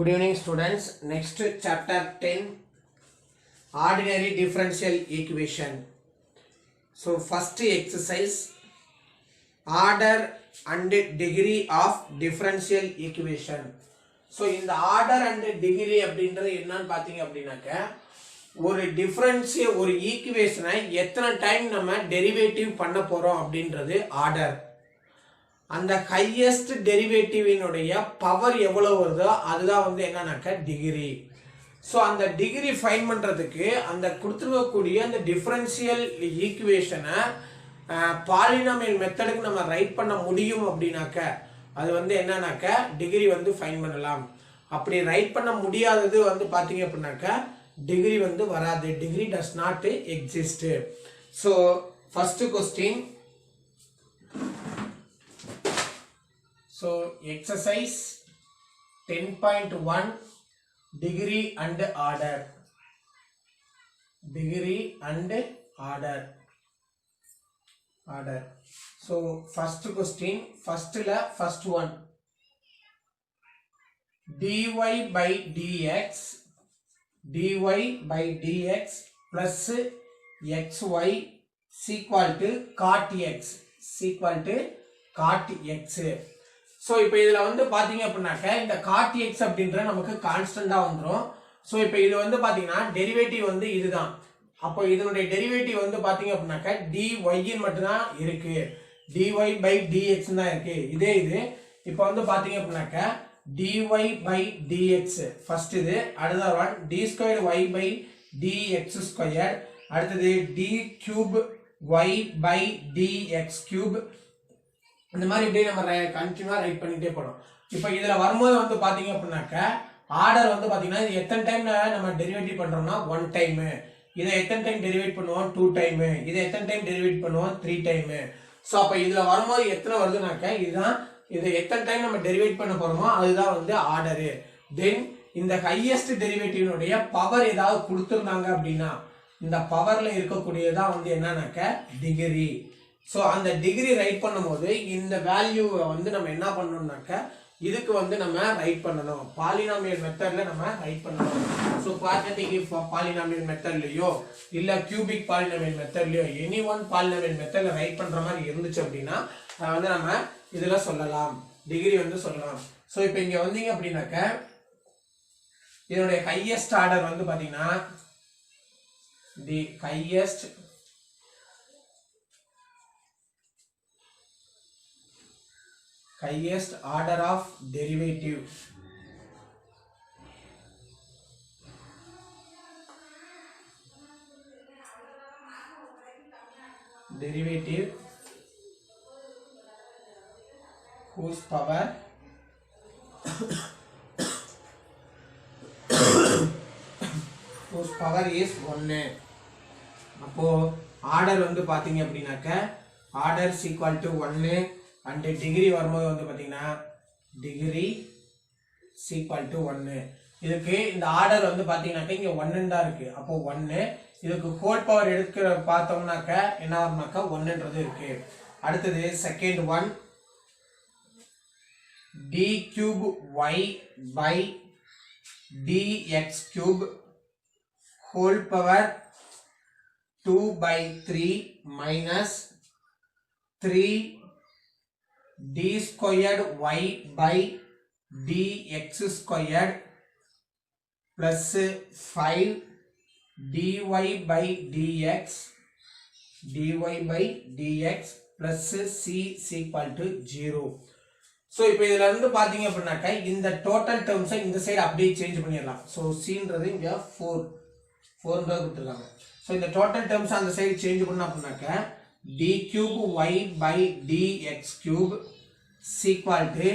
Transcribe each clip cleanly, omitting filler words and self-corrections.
Good evening students. Next chapter 10 ordinary differential equation. So first exercise order and degree of differential equation. So in the order and degree அப்படின்றது என்னன்னு பாத்தீங்க அப்படினாக்க ஒரு differential ஒரு ஈக்குவேஷனை எத்தனை டைம் நம்ம டெரிவேட்டிவ் பண்ண போறோம் அப்படின்றது ஆர்டர். அந்த ஹையஸ்ட் டெரிவேட்டிவினுடைய பவர் எவ்வளவு வருதோ அதுதான் வந்து என்னன்னாக்க டிகிரி. ஸோ அந்த டிகிரி ஃபைன் பண்றதுக்கு அந்த கொடுத்துருக்கக்கூடிய அந்த டிஃபரன்ஷியல் ஈக்குவேஷனை பாலினாமியல் மெத்தடுக்கு நம்ம ரைட் பண்ண முடியும் அப்படின்னாக்க அது வந்து என்னன்னாக்க டிகிரி வந்து ஃபைன் பண்ணலாம். அப்படி ரைட் பண்ண முடியாதது வந்து பாத்தீங்க அப்படின்னாக்க டிகிரி வந்து வராது. Degree does not exist. So first question. So exercise 10.1 degree and order. Degree and order. So first question, first one. dy by dx plus xy is equal to cot x. So இப்போ இதில் வந்து பார்த்தீங்க அப்படின்னாக்க இந்த God X அப்படின்ற நமக்கு கான்ஸ்டண்டாக வந்துடும். So இப்போ இது வந்து பார்த்தீங்கன்னா டெரிவேட்டிவ் வந்து இதுதான். அப்போ இதனுடைய டெரிவேட்டிவ் வந்து பார்த்தீங்க அப்படின்னாக்க டிஒய்ன்னு மட்டும்தான் இருக்கு. டிஒய் பை டிஎக்ஸ் தான் இருக்கு. இதே இது இப்போ வந்து பார்த்தீங்க அப்படின்னாக்க டிஒய் பை டிஎக்ஸ் ஃபர்ஸ்ட் இது. அடுத்த one d square y by d x square. அடுத்தது d cube y by d x cube. இந்த மாதிரி இப்படியே நம்ம கண்டினியூவா ரைட் பண்ணிட்டே போறோம். இப்போ இதுல வரும்போது வந்து பாத்தீங்க அப்படின்னாக்க ஆர்டர் வந்து பாத்தீங்கன்னா இது எத்தனை டைம் நம்ம டெரிவேட்டிவ் பண்றோம்னா 1 டைம். இதை எத்தனை டைம் டெரிவேட் பண்ணுவோம் 2 டைம். இதை எத்தனை டைம் டெரிவேட் பண்ணுவோம் 3 டைம். ஸோ அப்போ இதுல வரும்போது எத்தனை வருதுனாக்க இதுதான். இதை எத்தனை டைம் நம்ம டெரிவேட் பண்ண போறோமோ அதுதான் வந்து ஆர்டரு. தென் இந்த ஹையஸ்ட் டெரிவேட்டிவ்னுடைய பவர் ஏதாவது கொடுத்துருந்தாங்க அப்படின்னா இந்த பவர்ல இருக்கக்கூடியதான் வந்து என்னன்னாக்க டிகிரி. ஸோ அந்த டிகிரி ரைட் பண்ணும்போது இந்த வேல்யூவை வந்து நம்ம என்ன பண்ணணும்னாக்க இதுக்கு வந்து நம்ம ரைட் பண்ணணும். பாலினாமியல் மெத்தட்ல நம்ம ரைட் பண்ணணும். ஸோ குவாட்ரட்டிக் பாலினாமியல் மெத்தட்லயோ இல்ல கியூபிக் பாலினாமியல் மெத்தட்லயோ எனி ஒன் பாலினாமியல் மெத்தட்ல ரைட் பண்ற மாதிரி இருந்துச்சு அப்படின்னா வந்து நம்ம இதுல சொல்லலாம், டிகிரி வந்து சொல்லலாம். ஸோ இப்போ இங்க வந்தீங்க அப்படின்னாக்க இதனுடைய ஹையஸ்ட் ஆர்டர் வந்து பாத்தீங்கன்னா the highest order of derivative whose power is 1. அப்போ ஆர்டர் வந்து பாத்தீங்க அப்படின்னாக்க order is equal to 1 and degree வரும்போது வந்து பாத்தீங்கன்னா டிகிரி equal to 1. இதுக்கு இந்த ஆர்டர் வந்து பாத்தீங்கன்னாக்க இங்க 1 தான் இருக்கு. அப்போ 1 இதுக்கு ஹோல் பவர் எடுக்கிற பார்த்தோம்னாக்க என்ன வரும்னாக்க 1ன்றது இருக்கு. அடுத்தது second one d cube y by d x cube whole power 2/3 minus 3 d squared y by dx squared plus 5 dy by dx plus c is equal to 0. So இப்போ இதுல இருந்து பாத்தீங்க அப்படின்னாக்க இந்த டோட்டல் டேர்ம்ஸை இந்த சைடு அப்படியே சேஞ்ச் பண்ணிடலாம். ஸோ cன்றது இங்க 4ன்றது கொடுத்துருக்காங்க. ஸோ இந்த டோட்டல் டேர்ம்ஸ் அந்த சைடு சேஞ்ச் பண்ண அப்படின்னாக்க d cube y by dx cube is equal to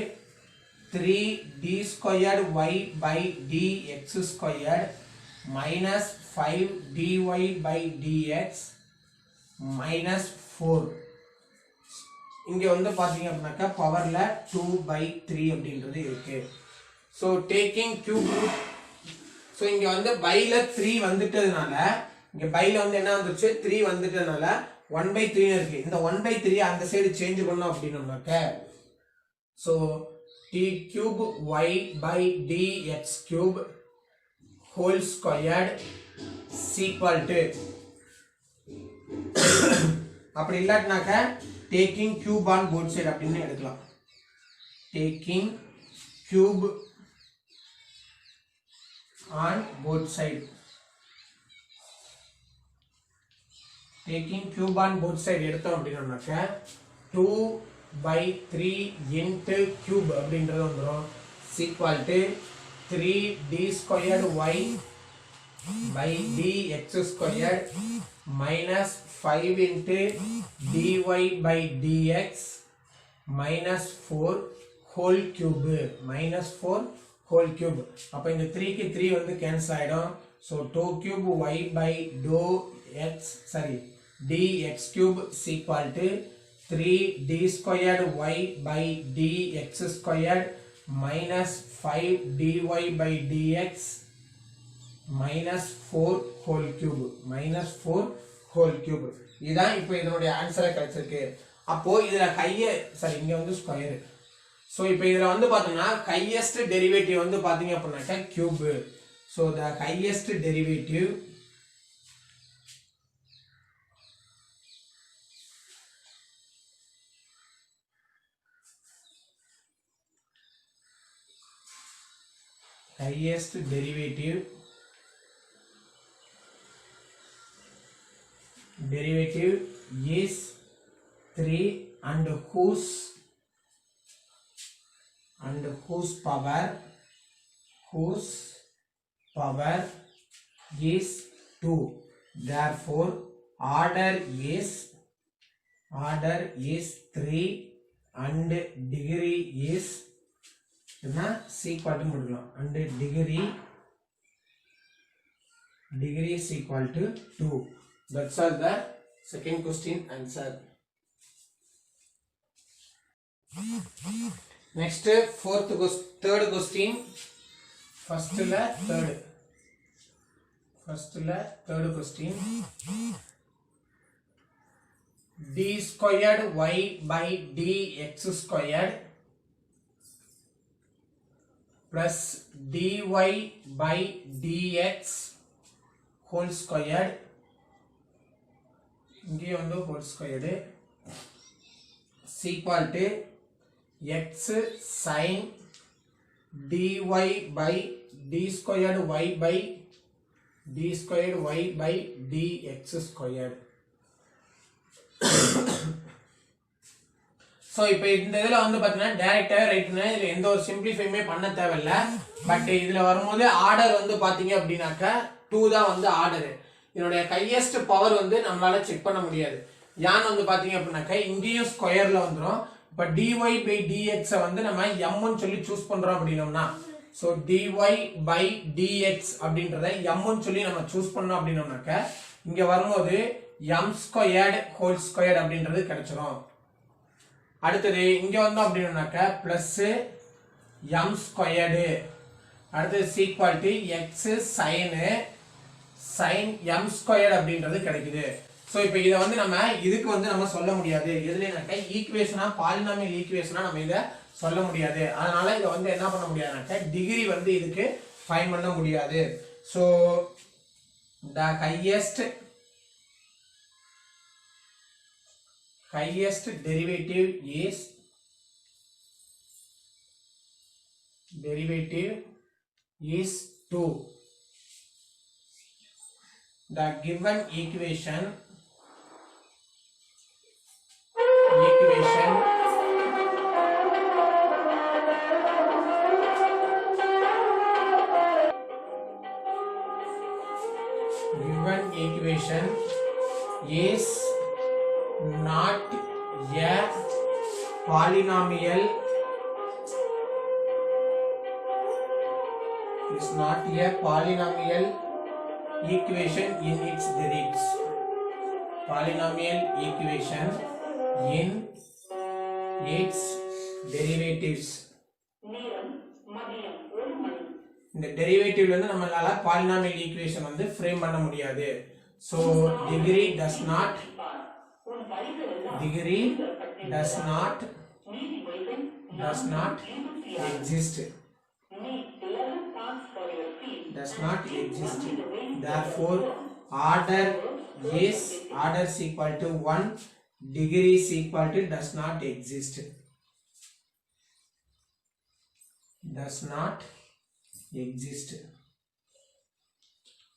3 d squared y by dx squared minus 5 dy by dx minus 4. இங்க வந்து பாத்தீங்க அப்படின்னாக்க பவர்ல 2/3 அப்படின்றது இருக்கு. So taking cube root. So இங்க வந்து பைல 3 வந்துட்டதுனால இங்க பைல வந்து என்ன வந்துருச்சு 3 வந்துட்டதுனால 1/3 இருக்கு. இந்த 1/3 அந்த சைடு சேஞ்ச் பண்ணோம் அப்படின்னாக்க so t cube y by dx cube whole squared is equal to அப்படி இல்லாட்டினாக்க taking cube on both side அப்படின்னு எடுக்கலாம். taking cube on both side. taking cube on both side எடுத்தோம் அப்படின்னாக்க 2 by 3 into cube அப்படின்றது வந்துரும் is equal to 3d squared y by dx squared minus 5 into dy by dx minus 4 whole cube minus 4 whole cube. அப்ப இந்த 3 க்கு 3 வந்து cancel ஆயிடும். so 2 cube y by dou x sorry dx cube is equal to 3d squared y by dx squared minus 5 dy by dx minus 4 whole cube minus 4 whole cube. இதான் இப்போ இதனுடைய ஆன்சரை கிடைச்சிருக்கு. அப்போ இதுல சரி இங்க வந்து ஸ்கொயர். சோ இப்போ இதுல வந்து பாத்தீங்கன்னா ஹையஸ்ட் டெரிவேட்டிவ் வந்து பாத்தீங்க அப்படின்னாக்க cube. So the highest derivative derivative is 3 and whose power is 2. therefore order is 3 and degree is என்ன equal to முடிக்கலாம் and degree is equal to 2. that's all the second question answer. next third question. first la third question. d squared y by dx squared plus dy by dx whole squared இங்கே வந்து whole squared is equal to x sin dy by d squared y by dx squared. So இப்போ இந்த இதுல வந்து பாத்தீங்கன்னா டைரக்டா ரைட்னா இதுல எந்த ஒரு சிம்பிளிஃபைமே பண்ண தேவையில்ல. பட் இதுல வரும்போது ஆர்டர் வந்து பாத்தீங்க அப்படினாக்க 2 தான் வந்து ஆர்டர். இதனுடைய ஹையஸ்ட் பவர் வந்து நம்மளால செக் பண்ண முடியாது. யான் வந்து பாத்தீங்க அப்படினாக்க இங்கேயும் ஸ்கொயர்ல வந்துரும். இப்ப dy by dx வந்து நம்ம m ன்னு சொல்லி சூஸ் பண்றோம் அப்படினோம்னா சோ dy by dx அப்படின்றதை m ன்னு சொல்லி நம்ம சூஸ் பண்ணோம் அப்படினோம்னாக்க இங்க வரும்போது m squared whole squared அப்படின்றது கிடைச்சிரும். அடுத்து இங்க வந்தோம் அப்படினாக்க பிளஸ் m squared அடுத்து equal to x sin m squared அப்படின்றது கிடைக்குது. சோ இப்போ இத வந்து நம்ம இதுக்கு வந்து நம்ம சொல்ல முடியாது. எதுலனாக்க ஈக்குவேஷனா பாலினாமியல் ஈக்குவேஷனா நம்ம இத சொல்ல முடியாது. அதனால இத வந்து என்ன பண்ண முடியாதுனாக்க டிகிரி வந்து இதுக்கு ஃபைண்ட் பண்ண முடியாது. So the highest derivative is 2. the given equation is not a polynomial equation in its derivatives. Polynomial equation in its derivatives. இந்த டெரிவேட்டிவ்ல இருந்து நம்மளால பாலினாமியல் ஈக்குவேஷன் வந்து ஃப்ரேம் பண்ண முடியாது. so degree does not exist. Does not exist. Therefore, order is equal to 1, degree is equal to does not exist. Does not exist.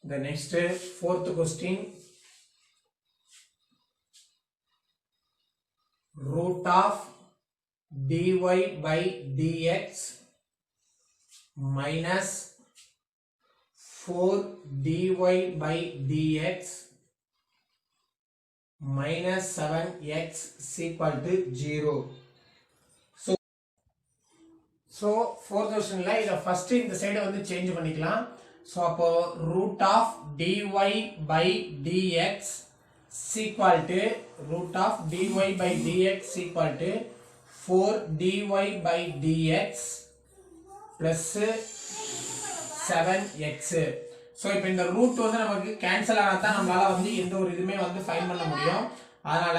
The next fourth question, root of dy by dx minus 4 dy by dx minus 7x is equal to 0. So fourth question la iда first இந்த side வந்து change பண்ணிக்கலாம். So அப்போ root of dy by dx is equal to root of dy by dx is equal to 4 dy by dx plus 7x. So இப்போ இந்த root வந்து நமக்கு cancel ஆனா தான் நம்மளால வந்து எந்த ஒரு இதுமே வந்து ஃபைண்ட் பண்ண முடியும். அதனால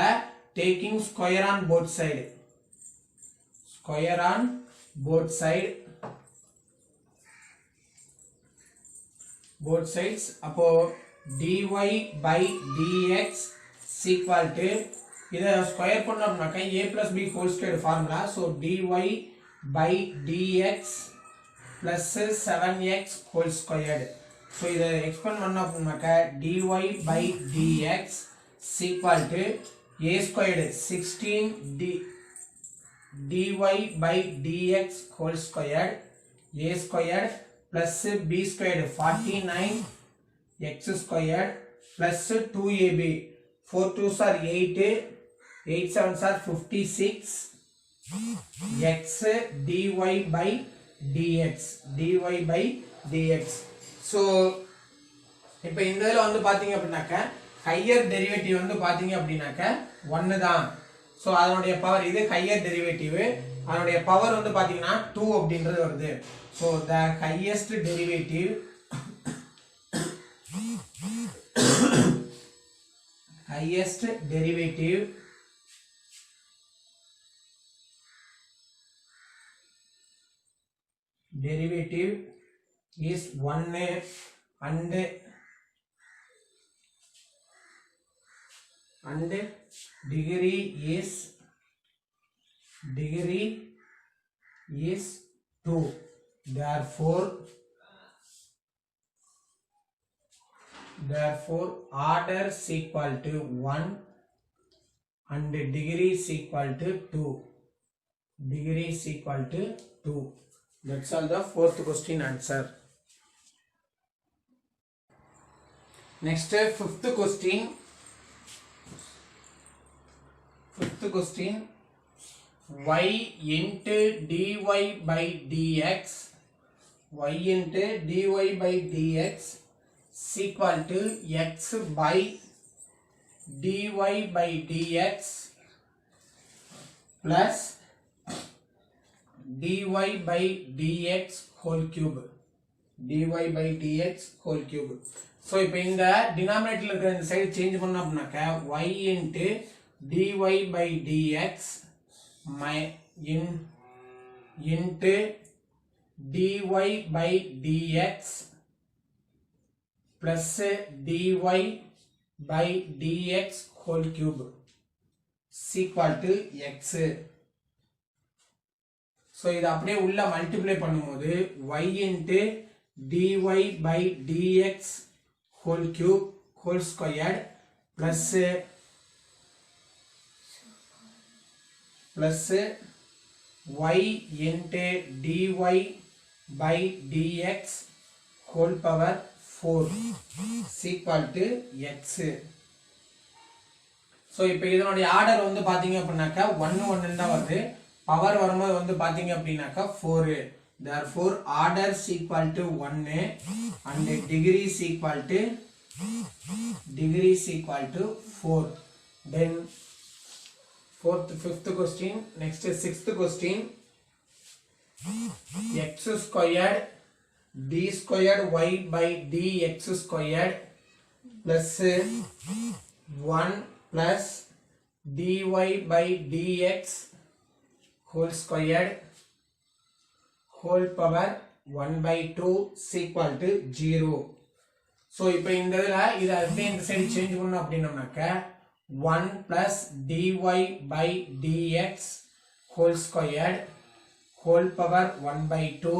taking square on both side, square on both sides அப்போ dy by dx is equal to இத ஸ்கொயர் பண்ணோம்னாக்க a plus b whole square formula. so dy by dx plus 7x whole squared. so இத expand பண்ணோம்னாக்க dy by dx is equal to a squared 16 dy by dx whole squared a squared plus b squared 49 x squared plus 2ab 4 2s are 8 8 7s are 56 x dy by dx by dx. so இப்போ இந்த இதுல வந்து பாத்தீங்க அப்படினாக்க higher derivative வந்து பாத்தீங்க அப்படினாக்க 1 தான். so அதனுடைய பவர் இது ஹையர் டெரிவேட்டிவ், அதனுடைய பவர் வந்து பாத்தீங்கன்னா 2 அப்படின்றது வருது. so the highest derivative is 1 and degree is 2. therefore order is equal to 1 and degree is equal to 2. That's all the fourth question answer. Next fifth question y into dy by dx is equal to x by dy by dx plus dy by dx whole cube. so இப்போ இந்த டினாமினேட்டர்ல இருக்கிற இந்த side change பண்ணோம் அப்படினாக்க y into dy by dx into dy by dx plus dy by dx whole cube is equal to x. so இத அப்படியே உள்ள multiply பண்ணும்போது y into dy by dx whole cube whole squared plus y into dy by dx whole power 4 is equal to x. so இப்போ இதனுடைய order வந்து பாத்தீங்க அப்படினாக்க 1 1 தான் வருது, பவர் வரும்போது வந்து பாத்தீங்க அப்படினாக்க 4. therefore order is equal to 1 and degree is equal to 4. then fifth question. next sixth question, x squared d squared y by dx squared plus 1 plus dy by dx whole squared whole power 1 by 2 is equal to 0. So இப்போ இந்த இதுல இத அப்படியே இந்த side change பண்ணனும் அப்படினோம்னாக்க 1 plus dy by dx whole squared whole power 1 by 2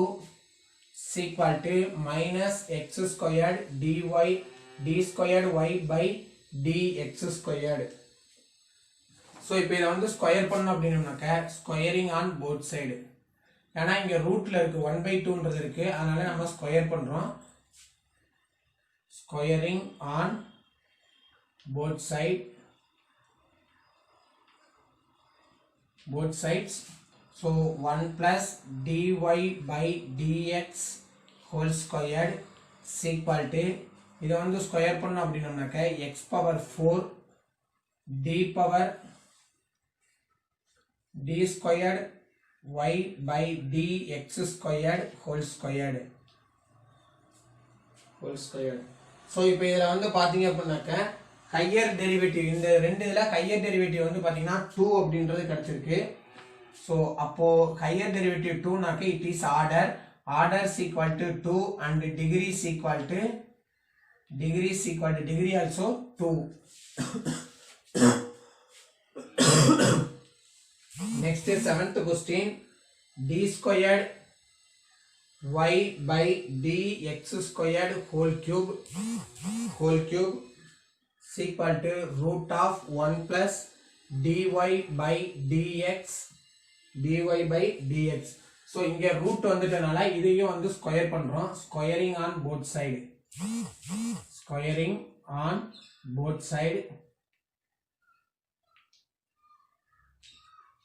is equal to minus x squared dy d squared y by dx squared. So இப்போ இத வந்து ஸ்கொயர் பண்ணனும் அப்படினோம்னாக்க ஸ்கொயரிங் ஆன் both side. ஏனா இங்க ரூட்ல இருக்கு 1 by 2 ன்றது இருக்கு, அதனால நம்ம ஸ்கொயர் பண்றோம். Squaring on both sides. So 1 plus dy by dx whole squared is equal to இத வந்து ஸ்கொயர் பண்ணனும் அப்படினோம்னாக்க x power 4 d power d squared y by dx squared whole squared. So இப்போ இதல வந்து பாத்தீங்க அப்படினாக்க ஹையர் டெரிவேட்டிவ் இந்த ரெண்டு இதுல ஹையர் டெரிவேட்டிவ் வந்து பாத்தீங்கன்னா 2 அப்படின்றது கிடைச்சிருக்கு. So அப்போ ஹையர் டெரிவேட்டிவ் 2 நாக்க it is order is equal to 2 and degree is equal to degree also 2. Next is 7th question. D squared y by dx squared whole cube is equal to root of 1 plus dy by dx. So இங்க root வந்துட்டனால இதையும் வந்து square பண்றோம். Squaring on both side.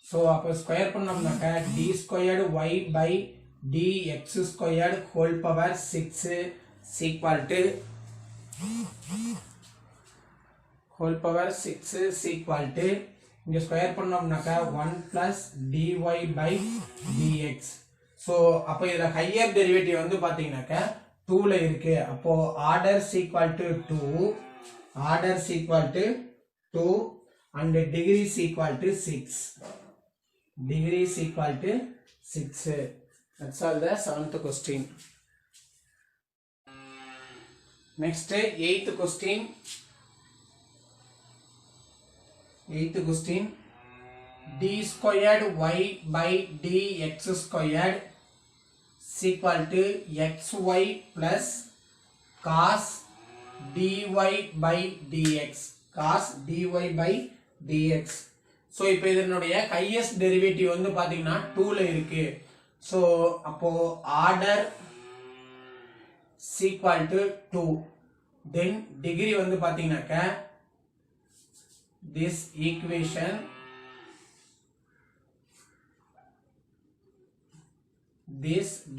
So அப்ப square பண்ணோம்னாக்க d squared y by dx squared whole power 6 is equal to இங்க square பண்ணோம்னாக்க 1 plus dy by dx. So அப்ப இதுல higher derivative வந்து பாத்தீங்கன்னாக்க 2 ல இருக்கு. அப்போ order is equal to 2 and degree is equal to 6. That's all the 7th question. Next 8th question. D squared y by dx squared is equal to xy plus cos dy by dx. So இப்போ இதனுடைய highest derivative வந்து பாத்தீங்கன்னா 2 ல இருக்கு. So அப்போ order is equal to 2. Then degree வந்து பாத்தீங்கன்னாக்க this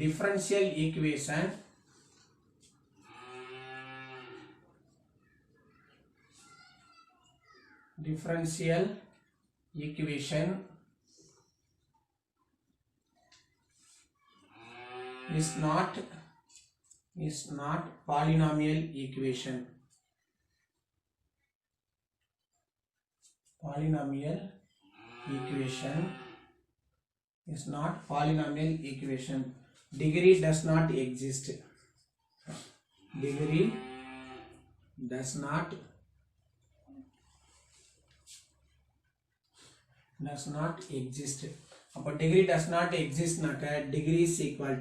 differential equation is not polynomial equation. Is not polynomial equation. Degree does not exist. அப்ப degree does not exist நாக்க degree is equal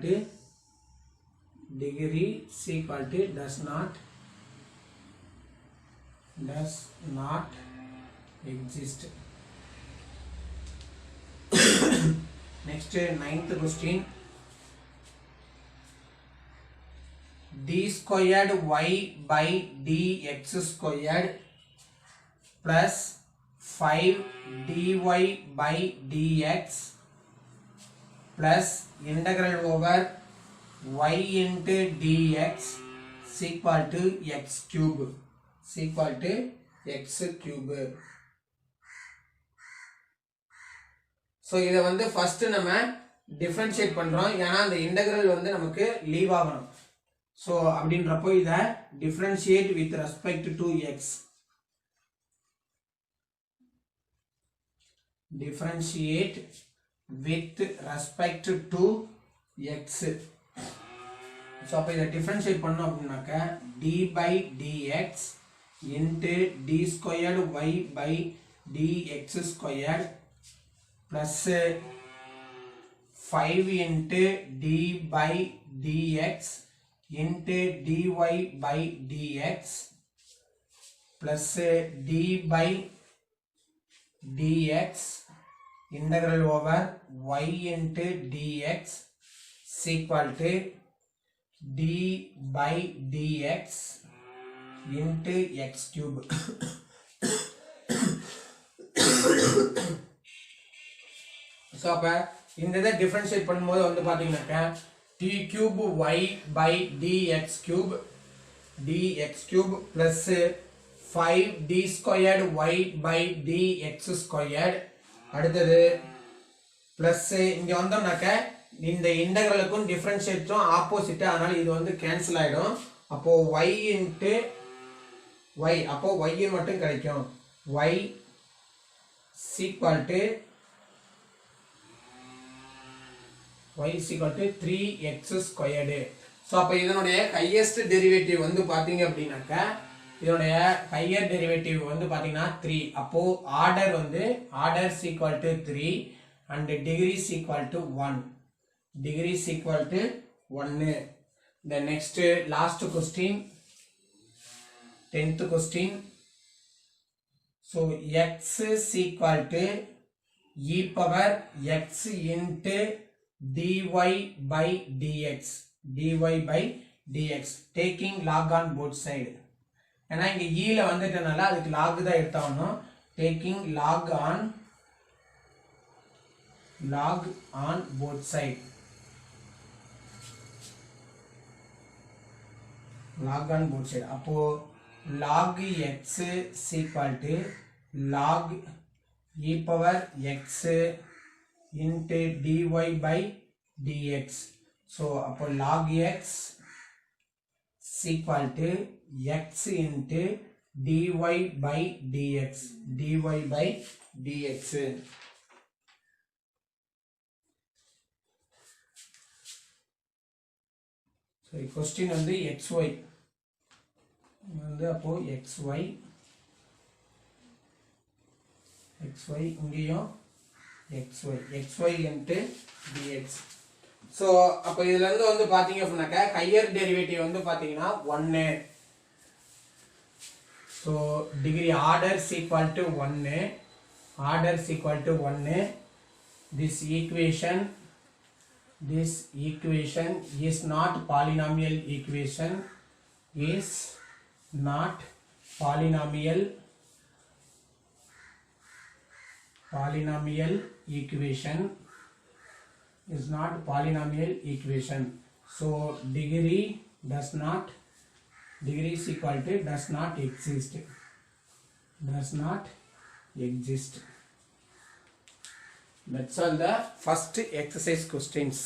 to does not exist. Next 9th question. D squared y by dx squared plus 5 dy by dx plus integral over y into dx is equal to x cube. So இத வந்து first நம்ம differentiate பண்றோம். ஏனா அந்த integral வந்து நமக்கு leave ஆகணும். So அப்படின்றப்போ இத differentiate with respect to x. Differentiate with respect to x. So அப்போ இதை டிஃப்ரென்ஷியேட் பண்ணோம் அப்படின்னாக்க d by dx into d squared y by dx squared plus 5 into d by dx into dy by dx plus d by dx integral over y into dx is equal to d by dx into x cube. So அப்போ இந்த இதை differentiate பண்ணும்போது வந்து பார்த்தீங்கன்னாக்கா d cube y by d x cube plus 5 d squared y by d x squared. அடுத்தது plus இங்கே வந்தோம்னாக்க இந்த இன்டகிரலுக்கும் டிஃப்ரென்ஷியேட்டும் ஆப்போசிட்டு, அதனால இது வந்து கேன்சல் ஆகிடும். அப்போது ஒய் இன்ட்டு ஒய், அப்போது ஒய்ன்னு மட்டும் கிடைக்கும். Y equal to y is equal to 3x squared. So அப்போ இதனுடைய ஹையஸ்ட் டெரிவேட்டிவ் வந்து பார்த்தீங்க அப்படின்னாக்கா இதனுடைய ஹையர் டெரிவேட்டிவ் வந்து பார்த்தீங்கன்னா 3. அப்போது ஆர்டர் வந்து order is equal to 3 and degree is equal to 1. Degree is equal to 1. The next last question, 10th question. So x is equal to e power x into dy by dx taking log on both side. ஏன்னா இங்க ஈல வந்துட்டனால அதுக்கு log தான் எடுத்தாகணும். taking log on both side. log on both side. அப்போ log x is equal to log e power x into dy by dx. So அப்போ log x is equal to x into dy by dx. dy by dx. So question வந்து xy வந்து அப்போ xy இங்கேயும் xy into dx. So அப்போ இதுல இருந்து வந்து பாத்தீங்க அப்படின்னாக்கா ஹையர் டெரிவேட்டிவ் வந்து பாத்தீங்கன்னா 1. So degree order is equal to 1. Order is equal to 1. This equation is not polynomial equation. Is not polynomial equation. Is not polynomial equation. So degree is equal to does not exist. That's all the first exercise questions.